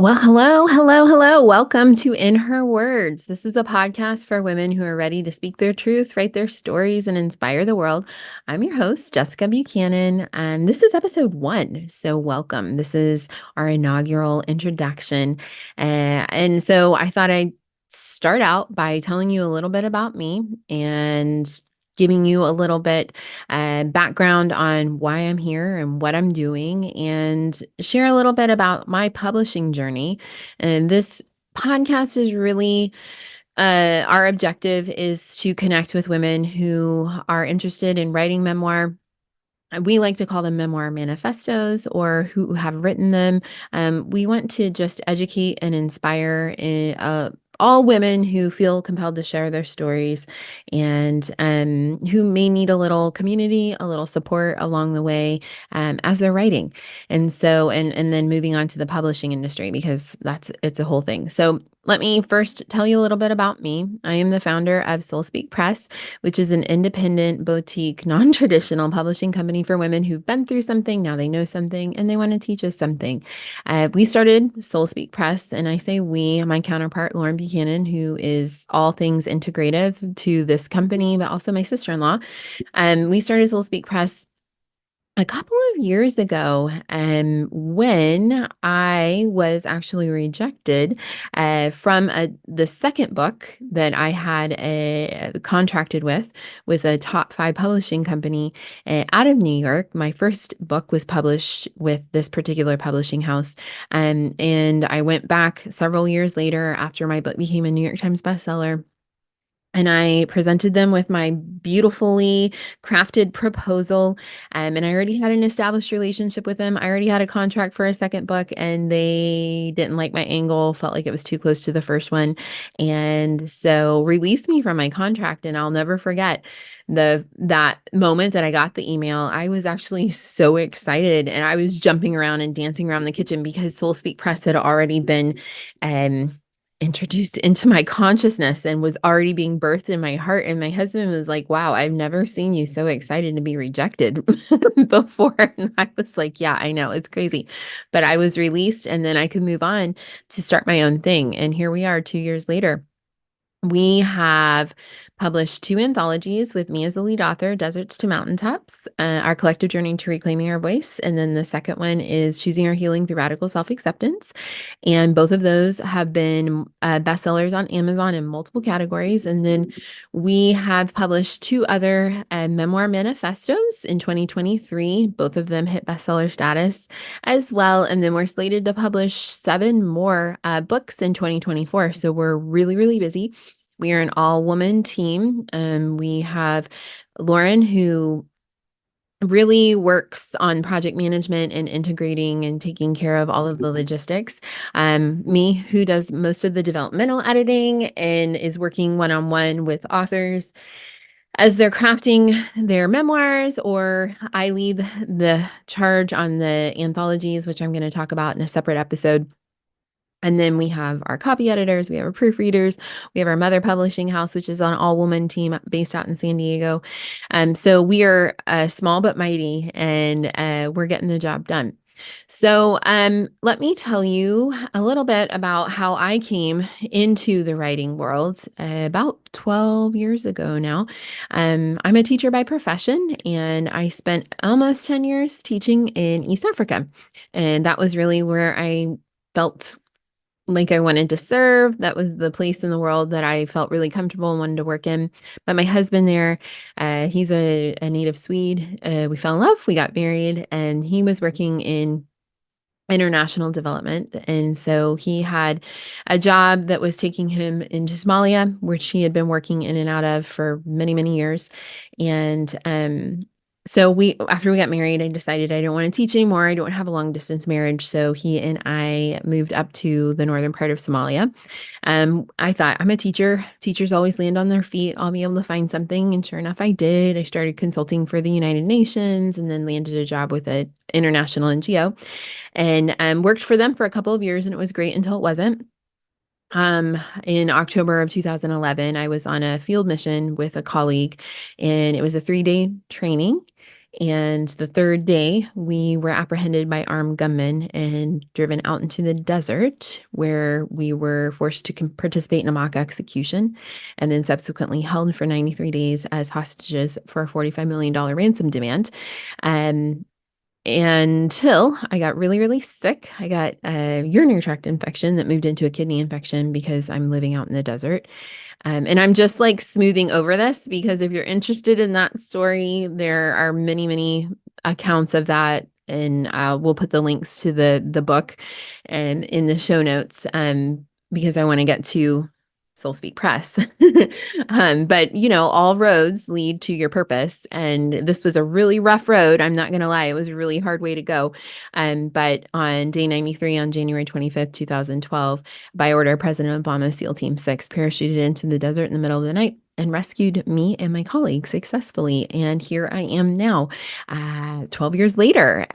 Well, hello, hello, hello. Welcome to In Her Words. This is a podcast for women who are ready to speak their truth, write their stories, and inspire the world. I'm your host, Jessica Buchanan, and this is episode 1. So, welcome. This is our inaugural introduction. And so, I thought I'd start out by telling you a little bit about me and giving you a little bit background on why I'm here and what I'm doing, and share a little bit about my publishing journey. And this podcast is really our objective is to connect with women who are interested in writing memoir. We like to call them memoir manifestos, or who have written them. We want to just educate and inspire all women who feel compelled to share their stories, and who may need a little community, a little support along the way as they're writing. And so, and then moving on to the publishing industry, because it's a whole thing. So let me first tell you a little bit about me. I am the founder of Soul Speak Press, which is an independent, boutique, non-traditional publishing company for women who've been through something, now they know something, and they want to teach us something. We started Soul Speak Press, and I say we, my counterpart, Lauren Buchanan, who is all things integrative to this company, but also my sister-in-law. We started Soul Speak Press a couple of years ago, when I was actually rejected from the second book that I had contracted with a top 5 publishing company out of New York. My first book was published with this particular publishing house, and I went back several years later after my book became a New York Times bestseller. And I presented them with my beautifully crafted proposal. And I already had an established relationship with them. I already had a contract for a second book, and they didn't like my angle, felt like it was too close to the first one. And so released me from my contract. And I'll never forget that moment that I got the email. I was actually so excited, and I was jumping around and dancing around the kitchen because Soul Speak Press had already been introduced into my consciousness and was already being birthed in my heart. And my husband was like, wow, I've never seen you so excited to be rejected before. And I was like, yeah, I know, it's crazy. But I was released, and then I could move on to start my own thing. And here we are 2 years later. We have published 2 anthologies with me as the lead author, Deserts to Mountaintops, Our Collective Journey to Reclaiming Our Voice. And then the second one is Choosing Our Healing Through Radical Self-Acceptance. And both of those have been bestsellers on Amazon in multiple categories. And then we have published 2 other memoir manifestos in 2023. Both of them hit bestseller status as well. And then we're slated to publish 7 more books in 2024. So we're really, really busy. We are an all-woman team. We have Lauren, who really works on project management and integrating and taking care of all of the logistics. Me, who does most of the developmental editing and is working one-on-one with authors as they're crafting their memoirs, or I lead the charge on the anthologies, which I'm going to talk about in a separate episode. And then we have our copy editors, we have our proofreaders, we have our mother publishing house, which is an all-woman team based out in San Diego. So we are small but mighty, and we're getting the job done. So let me tell you a little bit about how I came into the writing world about 12 years ago now. I'm a teacher by profession, and I spent almost 10 years teaching in East Africa. And that was really where I felt like I wanted to serve. That was the place in the world that I felt really comfortable and wanted to work in. But my husband there, he's a native Swede. We fell in love, we got married, and he was working in international development. And so he had a job that was taking him into Somalia, which he had been working in and out of for many, many years. And so after we got married, I decided I don't want to teach anymore. I don't have a long distance marriage. So he and I moved up to the northern part of Somalia. I thought, I'm a teacher. Teachers always land on their feet. I'll be able to find something. And sure enough, I did. I started consulting for the United Nations, and then landed a job with an international NGO, and worked for them for a couple of years, and it was great until it wasn't. In October of 2011, I was on a field mission with a colleague, and it was a 3-day training. And the third day, we were apprehended by armed gunmen and driven out into the desert, where we were forced to participate in a mock execution and then subsequently held for 93 days as hostages for a $45 million ransom demand. Um, until I got really, really sick. I got a urinary tract infection that moved into a kidney infection because I'm living out in the desert. And I'm just like smoothing over this because if you're interested in that story, there are many, many accounts of that. And we'll put the links to the book and in the show notes because I want to get to Soul Speak Press. But all roads lead to your purpose. And this was a really rough road. I'm not going to lie. It was a really hard way to go. But on day 93, on January 25th, 2012, by order of President Obama, SEAL Team 6 parachuted into the desert in the middle of the night and rescued me and my colleagues successfully. And here I am now, 12 years later,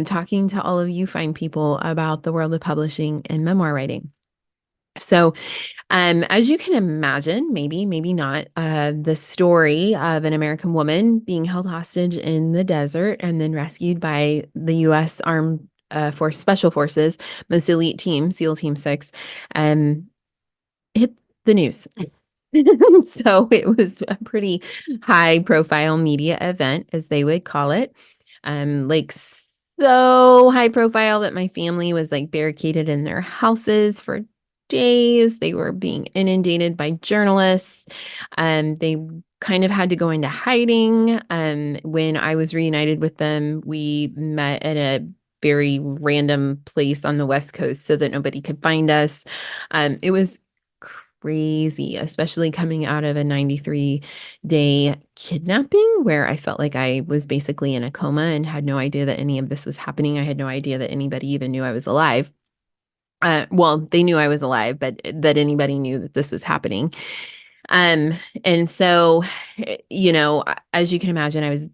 talking to all of you fine people about the world of publishing and memoir writing. So, as you can imagine, maybe not, the story of an American woman being held hostage in the desert and then rescued by the U.S. Armed Special Forces, most elite team, SEAL Team 6, hit the news. So it was a pretty high profile media event, as they would call it. Like so high profile that my family was like barricaded in their houses for days. They were being inundated by journalists. They kind of had to go into hiding. When I was reunited with them, we met at a very random place on the West Coast so that nobody could find us. It was crazy, especially coming out of a 93-day kidnapping where I felt like I was basically in a coma and had no idea that any of this was happening. I had no idea that anybody even knew I was alive. Well, they knew I was alive, but that anybody knew that this was happening. And so, as you can imagine, I was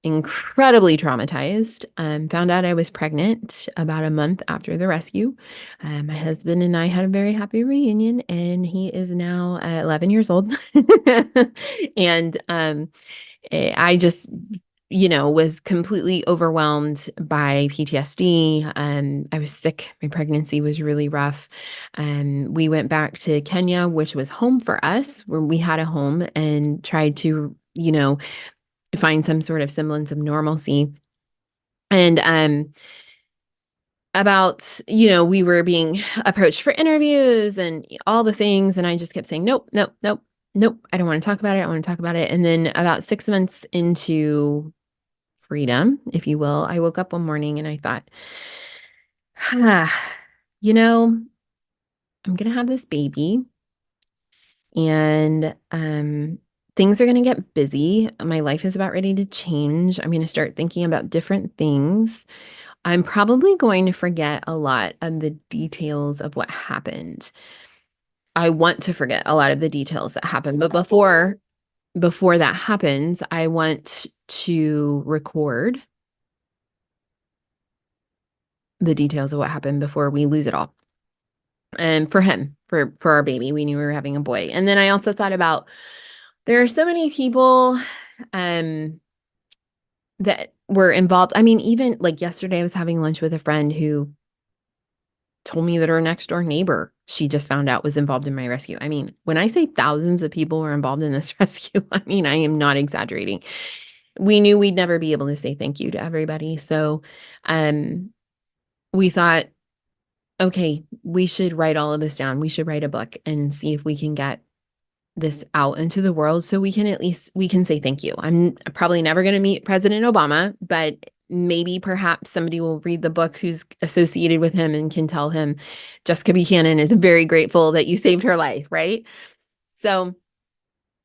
incredibly traumatized. Found out I was pregnant about a month after the rescue. My husband and I had a very happy reunion, and he is now 11 years old. And I just was completely overwhelmed by PTSD. I was sick. My pregnancy was really rough. We went back to Kenya, which was home for us, where we had a home, and tried to, find some sort of semblance of normalcy. And we were being approached for interviews and all the things, and I just kept saying, nope, nope, nope, nope. I don't want to talk about it. I don't want to talk about it. And then about 6 months into freedom, if you will, I woke up one morning and I thought, you know, I'm going to have this baby and things are going to get busy. My life is about ready to change. I'm going to start thinking about different things. I'm probably going to forget a lot of the details of what happened. I want to forget a lot of the details that happened, but before that happens, I want to record the details of what happened before we lose it all. And for him, for our baby, we knew we were having a boy. And then I also thought about, there are so many people that were involved. I mean, even like yesterday, I was having lunch with a friend who told me that her next door neighbor, she just found out, was involved in my rescue. I mean, when I say thousands of people were involved in this rescue, I mean, I am not exaggerating. We knew we'd never be able to say thank you to everybody. So we thought, okay, we should write all of this down. We should write a book and see if we can get this out into the world so we can say thank you. I'm probably never going to meet President Obama, but maybe perhaps somebody will read the book who's associated with him and can tell him Jessica Buchanan is very grateful that you saved her life, right? So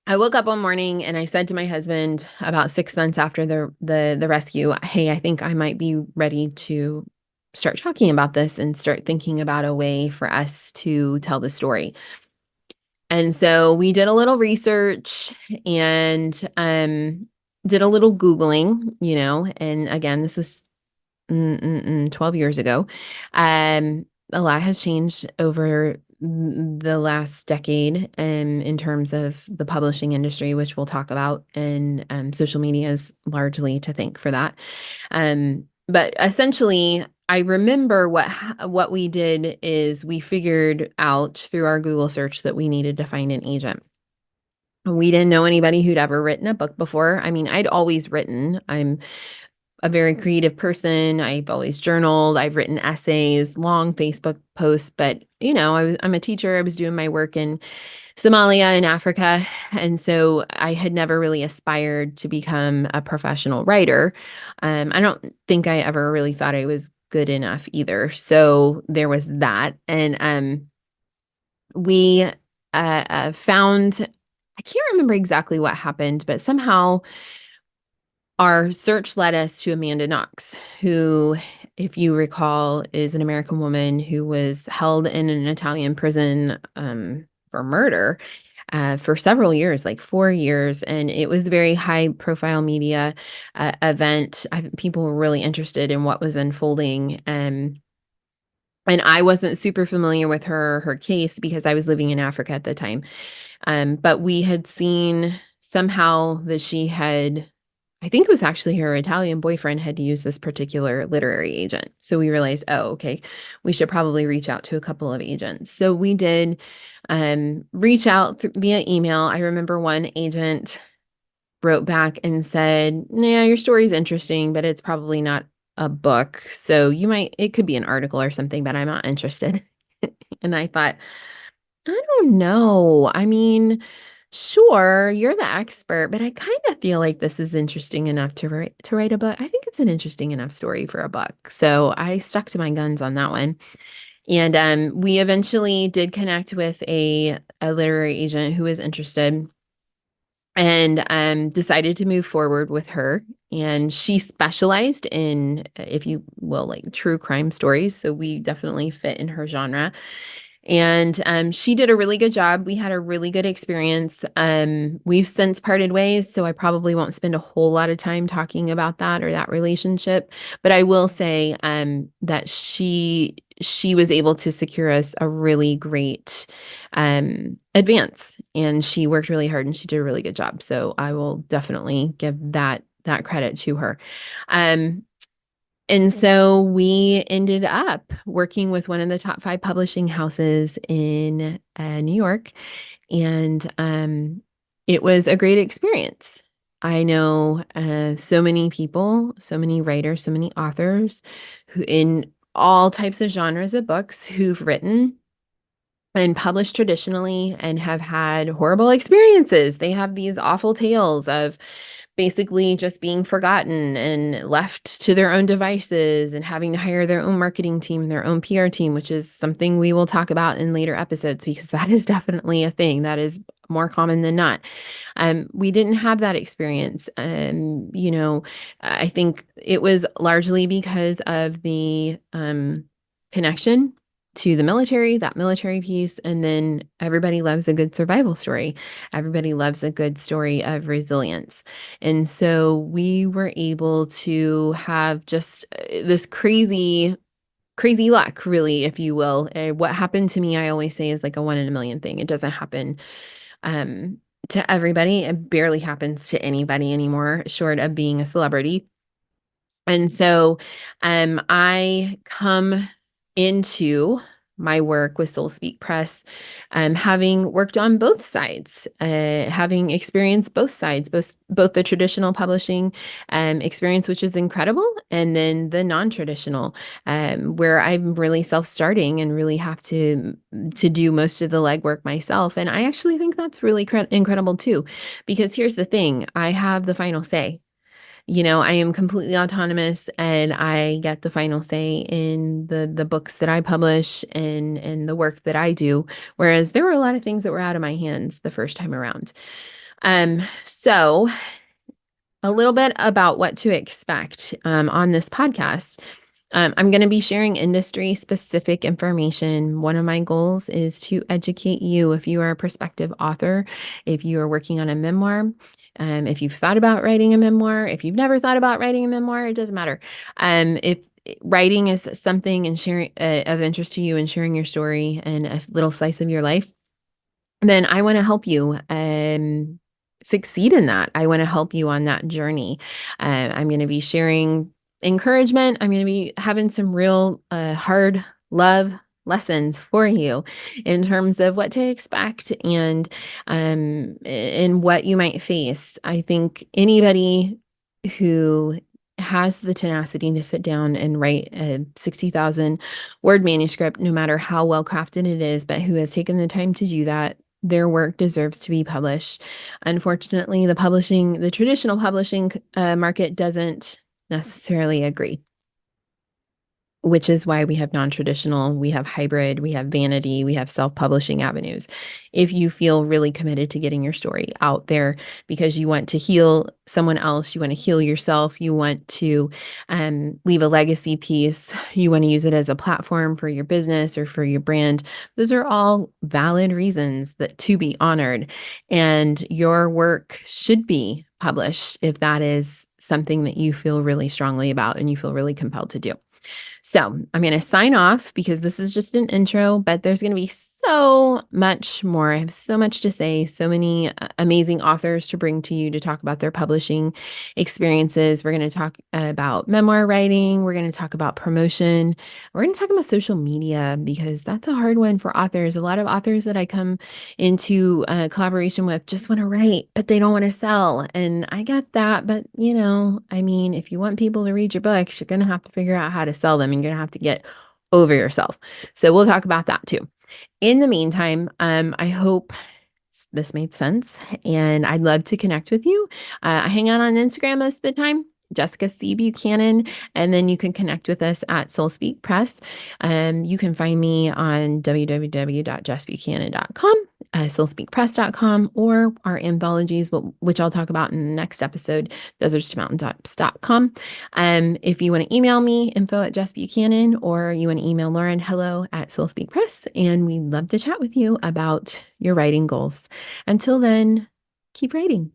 I woke up one morning and I said to my husband about 6 months after the rescue, hey, I think I might be ready to start talking about this and start thinking about a way for us to tell the story. And so we did a little research and did a little Googling, and again, this was 12 years ago. A lot has changed over the last decade in terms of the publishing industry, which we'll talk about, and social media is largely to thank for that. But essentially, I remember what we did is we figured out through our Google search that we needed to find an agent. We didn't know anybody who'd ever written a book before. I mean, I'd always written. I'm a very creative person. I've always journaled. I've written essays, long Facebook posts, but I'm a teacher. I was doing my work in Somalia in Africa. And so I had never really aspired to become a professional writer. I don't think I ever really thought I was good enough either. So there was that. And we found, I can't remember exactly what happened, but somehow our search led us to Amanda Knox, who, if you recall, is an American woman who was held in an Italian prison for murder for several years, like 4 years. And it was a very high profile media event. People were really interested in what was unfolding. And I wasn't super familiar with her case because I was living in Africa at the time. But we had seen somehow that she had, I think it was actually her Italian boyfriend had used this particular literary agent. So we realized, oh, okay, we should probably reach out to a couple of agents. So we did reach out via email. I remember one agent wrote back and said, "Nah, your story's interesting, but it's probably not a book. So it could be an article or something, but I'm not interested." And I thought, I don't know. I mean, sure, you're the expert, but I kind of feel like this is interesting enough to write a book. I think it's an interesting enough story for a book. So I stuck to my guns on that one. And we eventually did connect with a literary agent who was interested and decided to move forward with her. And she specialized in, if you will, like true crime stories. So we definitely fit in her genre. And she did a really good job. We had a really good experience. We've since parted ways, so I probably won't spend a whole lot of time talking about that or that relationship. But I will say that she was able to secure us a really great advance, and she worked really hard and she did a really good job. So I will definitely give that credit to her. And so we ended up working with one of the top 5 publishing houses in New York, and it was a great experience. I know so many people, so many writers, so many authors who in all types of genres of books who've written and published traditionally and have had horrible experiences. They have these awful tales of basically just being forgotten and left to their own devices and having to hire their own marketing team, their own PR team, which is something we will talk about in later episodes because that is definitely a thing that is more common than not. We didn't have that experience. I think it was largely because of the connection to the military, that military piece, and then everybody loves a good survival story. Everybody loves a good story of resilience. And so we were able to have just this crazy luck, really, if you will. What happened to me, I always say, is like a 1 in a million thing. It doesn't happen to everybody. It barely happens to anybody anymore, short of being a celebrity. And so I come into my work with Soul Speak Press, having worked on both sides, having experienced both sides, both the traditional publishing experience, which is incredible, and then the non-traditional, where I'm really self-starting and really have to do most of the legwork myself. And I actually think that's really incredible too, because here's the thing: I have the final say. I am completely autonomous and I get the final say in the books that I publish and the work that I do. Whereas there were a lot of things that were out of my hands the first time around. So a little bit about what to expect on this podcast. I'm going to be sharing industry specific information. One of my goals is to educate you if you are a prospective author, if you are working on a memoir, if you've thought about writing a memoir, if you've never thought about writing a memoir, it doesn't matter. writing is something and sharing of interest to you and sharing your story and a little slice of your life, then I want to help you succeed in that. I want to help you on that journey. I'm going to be sharing encouragement. I'm going to be having some real hard love lessons for you in terms of what to expect and what you might face. I think anybody who has the tenacity to sit down and write a 60,000 word manuscript, no matter how well crafted it is, but who has taken the time to do that, their work deserves to be published. Unfortunately, the traditional publishing market doesn't necessarily agree, which is why we have non-traditional, we have hybrid, we have vanity, we have self-publishing avenues. If you feel really committed to getting your story out there because you want to heal someone else, you want to heal yourself, you want to leave a legacy piece, you want to use it as a platform for your business or for your brand, those are all valid reasons that to be honored. And your work should be published if that is something that you feel really strongly about and you feel really compelled to do. So I'm going to sign off because this is just an intro, but there's going to be so much more. I have so much to say, so many amazing authors to bring to you to talk about their publishing experiences. We're going to talk about memoir writing. We're going to talk about promotion. We're going to talk about social media because that's a hard one for authors. A lot of authors that I come into collaboration with just want to write, but they don't want to sell. And I get that. But, I mean, if you want people to read your books, you're going to have to figure out how to sell them. You're going to have to get over yourself. So we'll talk about that too. In the meantime, I hope this made sense and I'd love to connect with you. I hang out on Instagram most of the time, Jessica C. Buchanan, and then you can connect with us at Soul Speak Press. You can find me on www.jessbuchanan.com, soulspeakpress.com, or our anthologies, which I'll talk about in the next episode, deserts2mountaintops.com. If you want to email me, info@jessbuchanan, or you want to email Lauren, hello@Soul Speak Press, and we'd love to chat with you about your writing goals. Until then, keep writing.